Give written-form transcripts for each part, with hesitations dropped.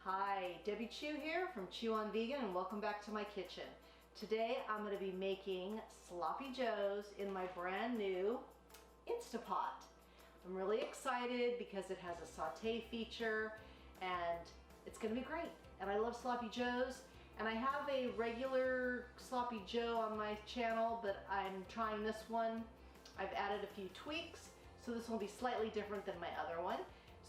Hi, Debbie Chew here from Chew on Vegan, and welcome back to my kitchen. Today I'm going to be making sloppy joes in my brand new Instapot. I'm really excited because it has a saute feature and it's going to be great. And I love sloppy joes, and I have a regular sloppy joe on my channel, but I'm trying this one. I've added a few tweaks, so this will be slightly different than my other one.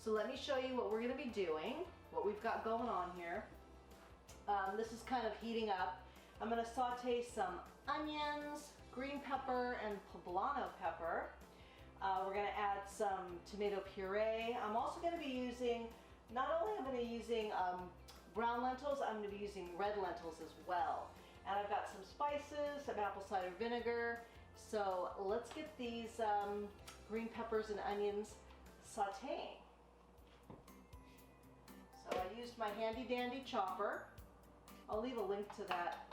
So let me show you what we're going to be doing, what we've got going on here. This is kind of heating up. I'm going to saute some onions, green pepper, and poblano pepper. We're going to add some tomato puree. I'm also going to be using, not only am I going to be using brown lentils, I'm going to be using red lentils as well. And I've got some spices, some apple cider vinegar. So let's get these green peppers and onions sauteing. So I used my handy dandy chopper. I'll leave a link to that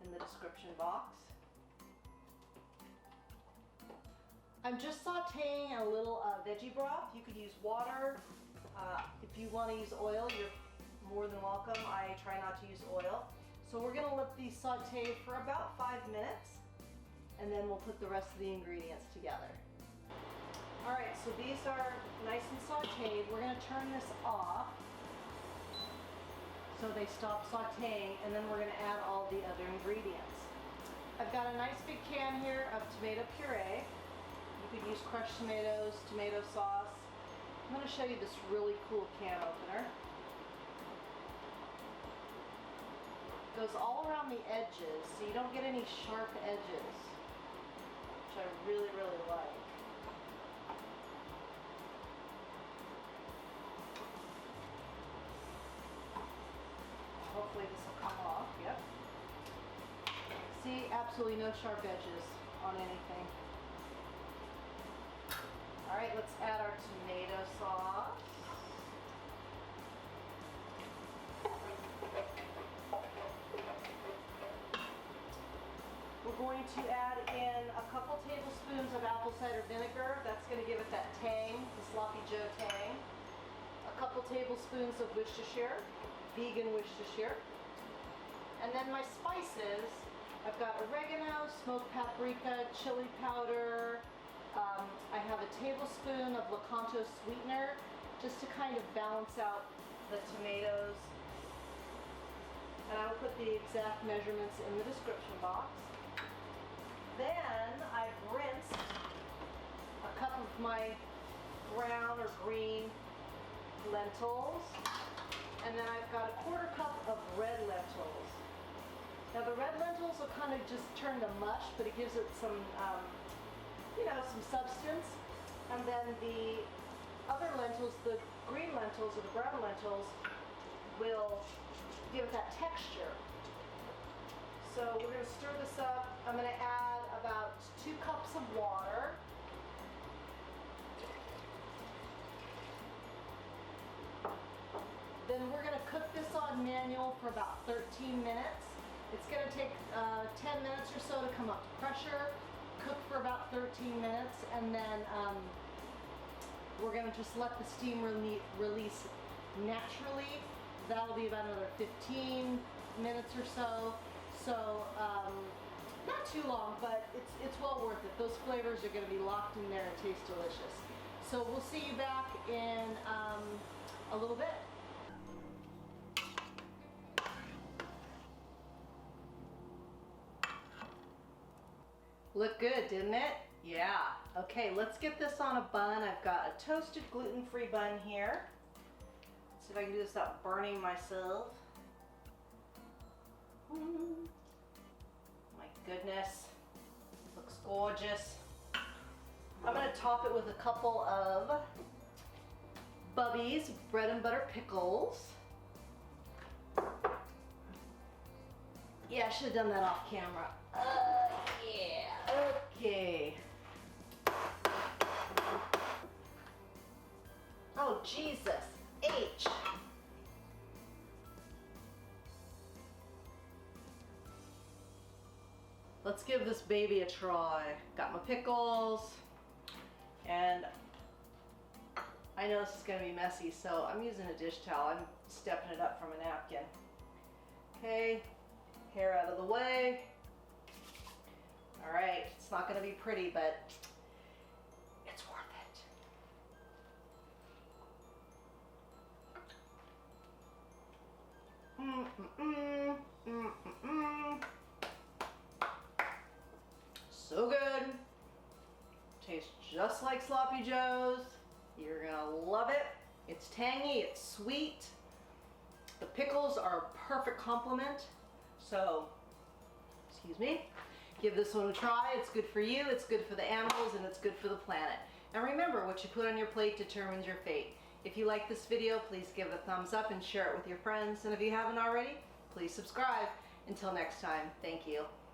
in the description box. I'm just sauteing a little veggie broth. You could use water. If you want to use oil, you're more than welcome. I try not to use oil. So we're going to let these saute for about 5 minutes, and then we'll put the rest of the ingredients together. All right, so these are nice and sauteed. We're going to turn this off so they stop sauteing, and then we're going to add all the other ingredients. I've got a nice big can here of tomato puree. You could use crushed tomatoes, tomato sauce. I'm going to show you this really cool can opener. It goes all around the edges, so you don't get any sharp edges, which I really, really like. Hopefully this will come off, yep. See, absolutely no sharp edges on anything. All right, let's add our tomato sauce. We're going to add in a couple tablespoons of apple cider vinegar. That's going to give it that tang, the sloppy joe tang. A couple tablespoons of Worcestershire, vegan Worcestershire. And then my spices, I've got oregano, smoked paprika, chili powder. I have a tablespoon of lakanto sweetener just to kind of balance out the tomatoes. And I will put the exact measurements in the description box. Then I've rinsed a cup of my brown or green lentils, and then I've got a quarter cup of red lentils. Now the red lentils will kind of just turn to mush, but it gives it some, some substance. And then the other lentils, the green lentils or the brown lentils, will give it that texture. So we're going to stir this up. I'm going to add about 2 cups of water. Then we're going to cook this on manual for about 13 minutes. It's going to take 10 minutes or so to come up to pressure. Cook for about 13 minutes, and then we're going to just let the steam release naturally. That'll be about another 15 minutes or so. So not too long, but it's well worth it. Those flavors are going to be locked in there and taste delicious. So we'll see you back in a little bit. Look good, didn't it? Yeah. Okay, let's get this on a bun. I've got a toasted gluten-free bun here. Let's see if I can do this without burning myself. My goodness, looks gorgeous. I'm going to top it with a couple of Bubby's bread and butter pickles. Yeah, I should have done that off camera. Yeah, okay. Oh, Jesus H. Let's give this baby a try. Got my pickles, and I know this is going to be messy, so I'm using a dish towel. I'm stepping it up from a napkin. Okay, hair out of the way. All right, it's not going to be pretty, but it's worth it. So good. Tastes just like Sloppy Joe's. You're gonna love it. It's tangy, it's sweet. The pickles are a perfect complement. So, excuse me, give this one a try. It's good for you, it's good for the animals, and it's good for the planet. And remember, what you put on your plate determines your fate. If you like this video, please give it a thumbs up and share it with your friends. And if you haven't already, please subscribe. Until next time, thank you.